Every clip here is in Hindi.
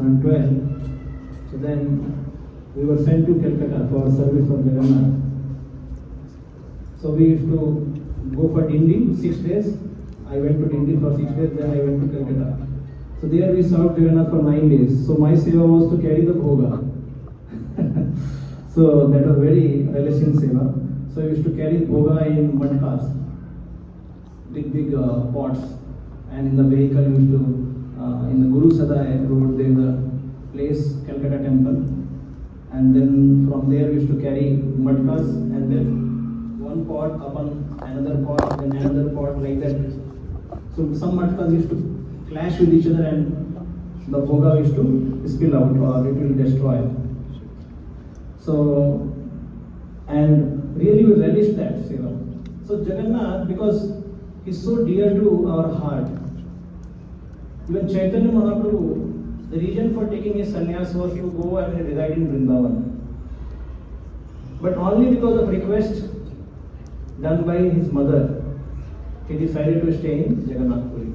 2012. So then we were sent to Calcutta for service of Jagannath. So we used to go for Dindi 6 days. I went to Dindi for 6 days, then I went to Calcutta. So there we served Jagannath for 9 days. So my seva was to carry the bhoga. So that was very relishing seva. So we used to carry bhoga in matkas, big pots, and in the vehicle we used to, in the Guru Sadai road there is a place, Calcutta temple, and then from there we used to carry matkas, and then one pot upon another pot, then another pot, like that. So some matkas used to clash with each other and the bhoga used to spill out or it will destroy. So, and really we relish that seva. So Jagannath, because he's so dear to our heart, even Chaitanya Mahaprabhu, the reason for taking his sannyas was to go and reside in Vrindavan. But only because of request done by his mother, he decided to stay in Jagannath Puri.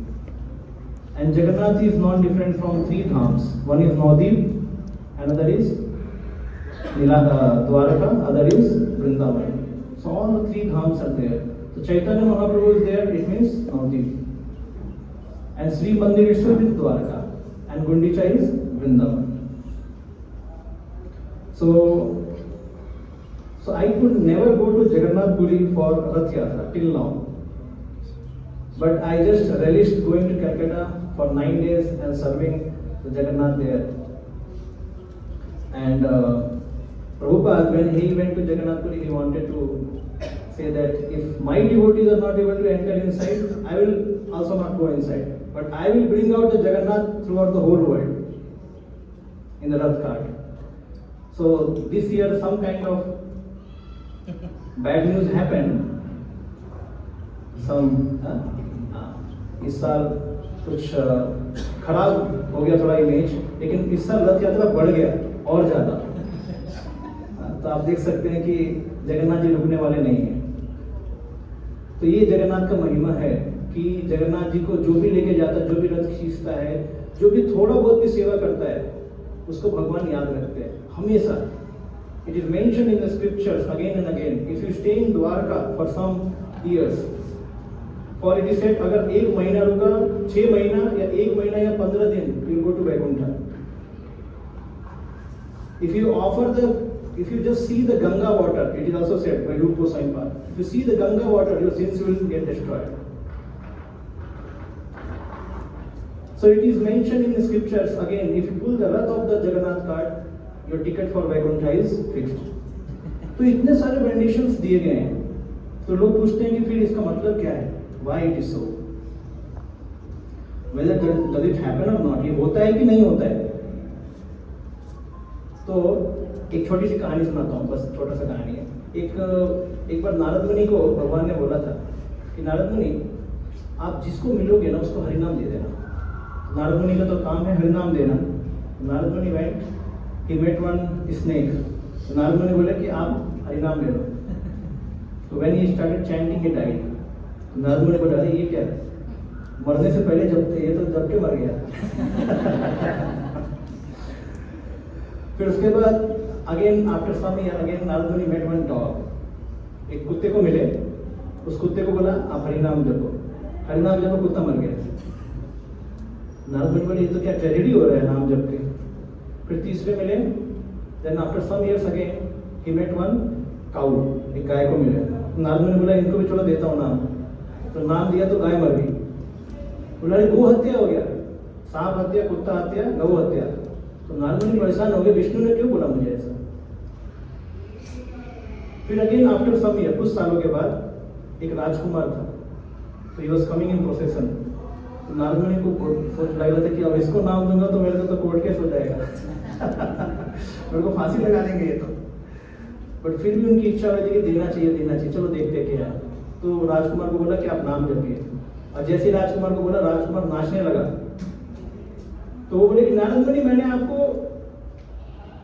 And Jagannath is not different from 3 dhams. One is Navadvip, another is Dwaraka, other is Vrindavan. So all the 3 dhams are there. So Chaitanya Mahaprabhu is there, it means Navadvip. And Sri Mandir itself is Dwaraka. And Gundicha is Vrindavan. So I could never go to Jagannath Puri for Rath Yatra till now. But I just relished going to Calcutta for 9 days and serving the Jagannath there. And Prabhupada, when he went to Jagannath Puri, he wanted to say that if my devotees are not able to enter inside, I will also not go inside. But I will bring out the Jagannath throughout the whole world in the Rath cart. So this year some kind of bad news happened. इस साल कुछ खराब हो गया थोड़ा इमेज, लेकिन इस साल रथ यात्रा बढ़ गया और ज़्यादा. तो आप देख सकते हैं कि जगन्नाथ जी रुकने वाले नहीं हैं. तो ये जगन्नाथ का महिमा है कि जगन्नाथ जी को जो भी लेके जाता है, जो भी रथ खींचता है, जो भी थोड़ा बहुत भी सेवा करता है, उसको भगवान याद रखते हैं हमेशा. It is mentioned in the scriptures again and again. If you stay in Dwarka for some years, for it is said, अगर 1 महीना रुका, 6 महीना या 1 महीना या 15 दिन, you will go to Vaikuntha. If you just see the Ganga water, it is also said by Rupa Goswami Pad, if you see the Ganga water, your sins will get destroyed. So it is mentioned in the scriptures again, if you pull the rath of the Jagannath cart, your ticket for Vaikuntha is fixed. तो इतने सारे benedictions दिए गए हैं, तो लोग पूछते हैं कि फिर इसका मतलब क्या है? Why it is so? Whether does it happen or not? ये होता है कि नहीं होता है? तो एक छोटी सी कहानी सुनाता हूँ, बस छोटा सा कहानी है. एक बार नारद मुनि को भगवान ने बोला था कि नारद मुनि, आप जिसको मिलोगे ना उसको हरिनाम दे देना. नारद मुनि का तो काम है हरिनाम देना. नारद मुनि went, he met one snake. Narad मुनि बोले कि आप हरिनाम ले लो. तो when he started chanting, he died. Narad मुनि बोला, अरे ये क्या है, मरने से पहले जब ये तो जब के मर गया. फिर उसके बाद again after some year again Narad Muni met one dog. एक कुत्ते को मिले, उस कुत्ते को बोला आप हरिनाम जपो. हरिनाम जपो, कुत्ता मर गया. नारद मुनि बोले ये तो क्या ट्रेजेडी हो रहा है नाम जप के. फिर तीसरे मिले, then after some years again he met one cow. एक गाय को मिले. नारद मुनि बोला इनको भी थोड़ा देता हूँ नाम. तो नाम दिया तो गाय मर गई. बोला गो हत्या हो गया, सांप हत्या, कुत्ता हत्या, गौ हत्या. तो नारद मुनि परेशान हो गए, विष्णु ने क्यों बोला मुझे ऐसा. फिर अगेन आफ्टर सम ईयर, कुछ सालों के बाद एक राजकुमार था. तो he was coming in procession. तो नारद मुनि को सोच लगा था कि अब इसको नाम दूंगा तो मेरे को तो कोर्ट केस हो जाएगा. मेरे को फांसी लगा देंगे ये तो. बट फिर भी उनकी इच्छा हुई थी कि देना चाहिए, चलो देखते क्या है. तो राजकुमार को बोला कि आप नाम जपिए. और जैसे ही राजकुमार को बोला, राजकुमार नाचने लगा. तो वो बोले कि नारद मुनि, मैंने आपको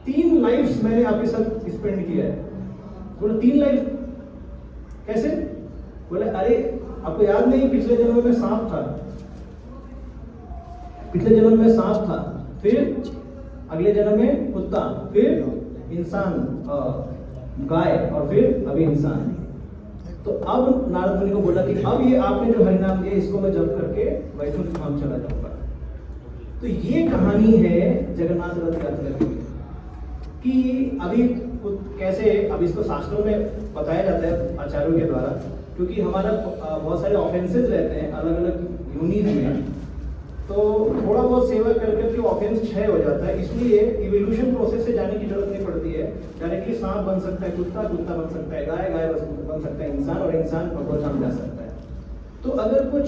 3 लाइफ्स मैंने आपके साथ स्पेंड किया है. बोला 3 लाइफ कैसे? बोले अरे आपको याद नहीं, पिछले जन्म में सांप था, फिर अगले जन्म में कुत्ता, फिर इंसान, गाय, और फिर अभी इंसान। तो अब नारद मुनि को बोला कि अब ये आपने जो हरिनाम दिया इसको मैं जप करके वैकुंठ धाम चला जाऊंगा। तो ये कहानी है जगन्नाथ रथ यात्रा की, कि अभी कैसे, अब इसको शास्त्रों में बताया जाता है आचार्यों के द्वारा, क्योंकि हमारा बहुत सारे ऑफेंसेस रहते हैं अलग अलग यूनिट में, तो थोड़ा बहुत सेवा कर करके ऑफेंस क्षय हो जाता है, इसलिए इवोल्यूशन प्रोसेस से जाने की जरूरत नहीं पड़ती है। डायरेक्टली सांप बन सकता है, कुत्ता कुत्ता बन सकता है, गाय गाय बन सकता है, इंसान और इंसान भगवत धाम जा सकता है। तो अगर कुछ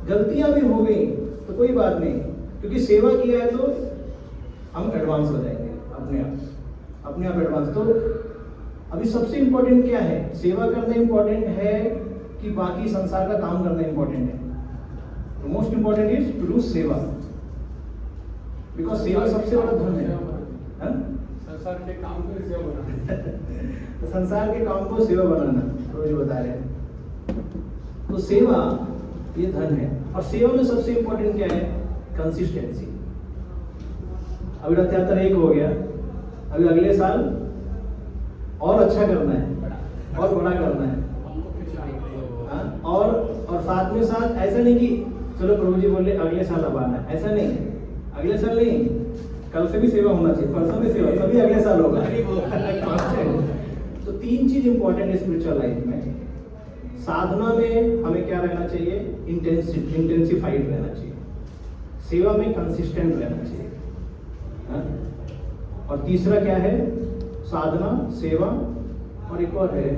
गलतियां भी हो गई तो कोई बात नहीं, क्योंकि सेवा किया है तो हम एडवांस हो जाएंगे अपने आप एडवांस। तो अभी सबसे इंपॉर्टेंट क्या है? सेवा करना इंपॉर्टेंट है कि बाकी संसार का काम करना इंपॉर्टेंट है? Most important is to do seva, because सेवा सबसे बड़ा धन है। संसार के काम को सेवा बनाना संसार के काम को सेवा बनाना, रोज बता रहे हैं। तो सेवा ये धन है, और सेवा में सबसे इंपॉर्टेंट क्या है? कंसिस्टेंसी। अभी रथ यात्रा 1 हो गया, अभी अगले साल और अच्छा करना है और बड़ा करना है। और साथ में साथ ऐसा नहीं कि चलो प्रभु जी बोले अगले साल अब आना, ऐसा नहीं, अगले साल नहीं, कल से भी सेवा होना चाहिए, परसों भी सेवा, तभी अगले साल होगा। तो 3 चीज इंपॉर्टेंट है स्पिरिचुअल लाइफ में। साधना में हमें क्या रहना चाहिए? इंटेंसिफाइड रहना चाहिए। सेवा में कंसिस्टेंट रहना चाहिए। और तीसरा क्या है? साधना, सेवा, और एक और है,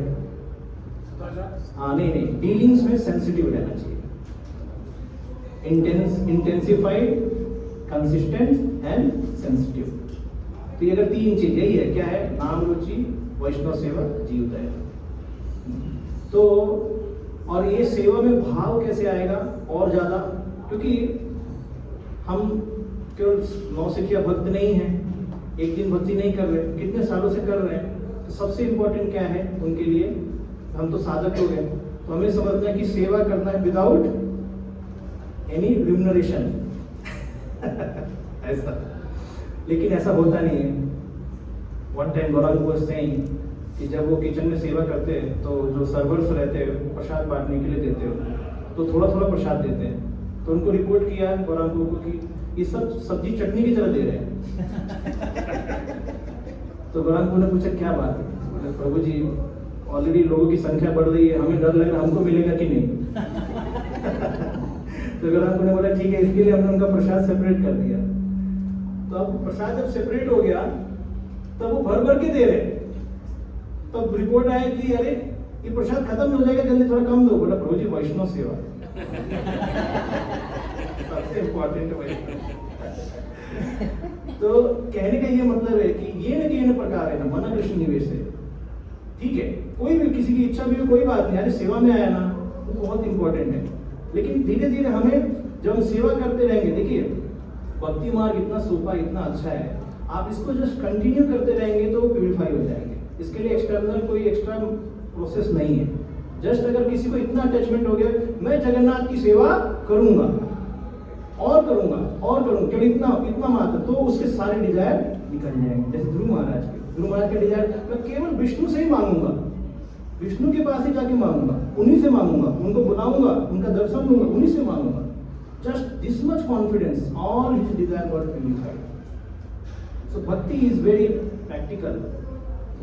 नहीं, डीलिंग्स में सेंसिटिव रहना चाहिए। Intensified, consistent and sensitive. तो ये अगर 3 चीज यही है, क्या है? नाम रुचि, वैष्णव सेवा, जीवदया। तो और ये सेवा में भाव कैसे आएगा और ज्यादा? क्योंकि हम केवल नौसिखिया भक्त नहीं है, एक दिन भक्ति नहीं कर रहे, कितने सालों से कर रहे हैं। तो सबसे इंपॉर्टेंट क्या है उनके लिए? हम तो साधक हो गए, तो हमें समझना है कि सेवा करना है विदाउट एनी रिम्यूनरेशन। ऐसा, लेकिन ऐसा होता नहीं है। One time Gaurang was saying कि जब वो किचन में सेवा करते हैं तो जो सर्वर्स रहते हैं वो प्रसाद बांटने के लिए देते हो, तो थोड़ा थोड़ा प्रसाद देते हैं। तो उनको रिपोर्ट किया गौरांग को कि ये सब सब्जी चटनी की तरह दे रहे हैं। तो गौरांग ने पूछा क्या बात है? बोले प्रभु जी ऑलरेडी लोगों की संख्या बढ़ रही है, हमें डर लग रहा है हमको मिलेगा कि नहीं। तो गौरांग ने बोला ठीक है, इसके लिए हमने उनका प्रसाद सेपरेट कर दिया। तो अब प्रसाद जब सेपरेट हो गया तब वो भर भर के दे रहे, तब रिपोर्ट आया कि अरे ये प्रसाद खत्म हो जाएगा, जल्दी थोड़ा कम दो। बोला प्रभु जी वैष्णव सेवा सबसे इम्पोर्टेंट वैष्णव। तो कहने का ये मतलब है कि ये न प्रकार है ना, मना कृष्ण निवेश है। ठीक है, कोई भी किसी की इच्छा भी हो कोई बात नहीं, अरे सेवा में आया ना वो बहुत इंपॉर्टेंट है। लेकिन धीरे धीरे हमें जब हम सेवा करते रहेंगे, देखिए भक्ति मार्ग इतना सोपा, इतना अच्छा है, आप इसको जस्ट कंटिन्यू करते रहेंगे तो प्यूरिफाई हो जाएंगे। इसके लिए एक्सटर्नल कोई एक्स्ट्रा प्रोसेस नहीं है। जस्ट अगर किसी को इतना अटैचमेंट हो गया मैं जगन्नाथ की सेवा करूंगा और करूंगा और करूंगा, केवल इतना मात्र, तो उसके सारे डिजायर निकल जाएंगे। जैसे ध्रुव महाराज का डिजायर, मैं केवल विष्णु से ही मांगूंगा, विष्णु के पास ही जाके मांगूंगा, उन्हीं से मांगूंगा, उनको बुलाऊंगा, उनका दर्शन लूंगा, उन्हीं से मांगूंगा। Just this much confidence, all his desire got purified. So bhakti is very practical.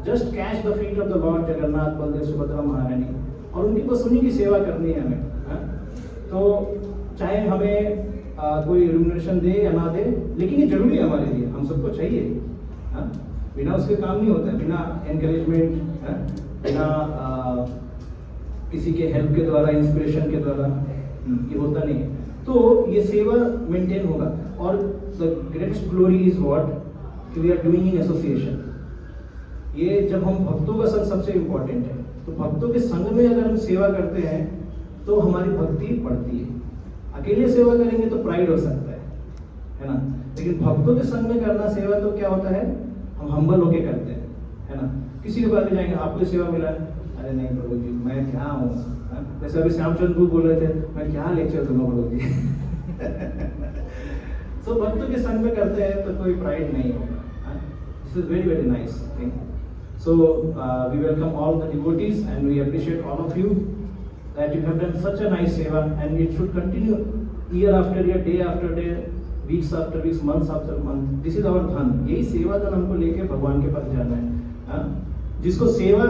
Just catch the feet of the lord Jagannath, Baldev, Subhadra, Maharani, और उनकी बस उन्हीं की सेवा करनी है हमें। तो चाहे हमें कोई रिम्यूनरेशन दे या ना दे, लेकिन ये जरूरी है हमारे लिए, हम सबको चाहिए। बिना उसके काम नहीं होता है, बिना एनकरेजमेंट, बिना किसी के हेल्प के द्वारा, इंस्पिरेशन के द्वारा ये होता नहीं है। तो ये सेवा मेंटेन होगा। और the greatest glory is what कि we are doing in association. ये जब हम भक्तों का संग सबसे इम्पोर्टेंट है, तो भक्तों के संग में अगर हम सेवा करते हैं तो हमारी भक्ति बढ़ती है। अकेले सेवा करेंगे तो प्राइड हो सकता है ना, लेकिन भक्तों के संग में करना सेवा तो क्या होता है, हम हम्बल होके करते हैं, है ना। किसी के पास जाएंगे, आपको सेवा मिला, अरे नहीं प्रभु जी मैं क्या हूँ, जैसे अभी श्यामचंद्र बोल रहे थे, मैं क्या लेक्चर दूंगा प्रभु जी। तो भक्तों के संग में करते हैं तो कोई प्राइड नहीं होगा. This is very very nice thing. So we welcome all the devotees and we appreciate all of you that you have done such a nice seva and it should continue year after year, day after day, weeks after weeks, months after month. This is our dhan. यही सेवा धन हमको लेके भगवान के पास जाना है. जिसको सेवा,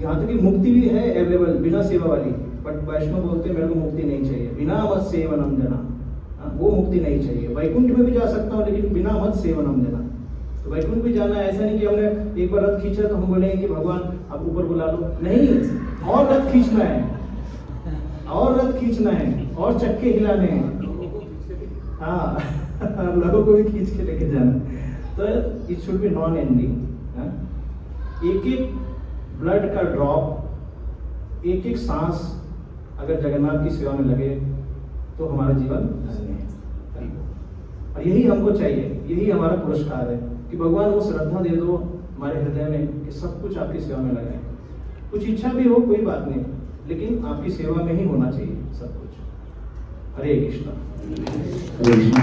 यहाँ तक कि मुक्ति भी है अवेलेबल बिना सेवा वाली, बट वैष्णव बोलते हैं मेरे को मुक्ति नहीं चाहिए, बिना मत सेवनम देना. वो मुक्ति नहीं चाहिए. वैकुंठ में भी जा सकता हूँ लेकिन बिना मत सेवनम देना. तो वैकुंठ भी जाना है. ऐसा नहीं कि हमने एक बार रथ खींचा तो हम बोलेंगे कि भगवान आप ऊपर बुला लो. नहीं, और रथ खींचना है, और रथ खींचना है, और चक्के हिलाने हैं. हाँ, लोगों को भी खींच के लेके जाना. तो it should be non ending. एक एक ब्लड का ड्रॉप, एक एक सांस अगर जगन्नाथ की सेवा में लगे तो हमारा जीवन धन्य है. और यही हमको चाहिए, यही हमारा पुरस्कार है कि भगवान वो श्रद्धा दे दो हमारे हृदय में कि सब कुछ आपकी सेवा में लगाए. कुछ इच्छा भी हो कोई बात नहीं, लेकिन आपकी सेवा में ही होना चाहिए सब कुछ. हरे कृष्णा. हरे कृष्णा.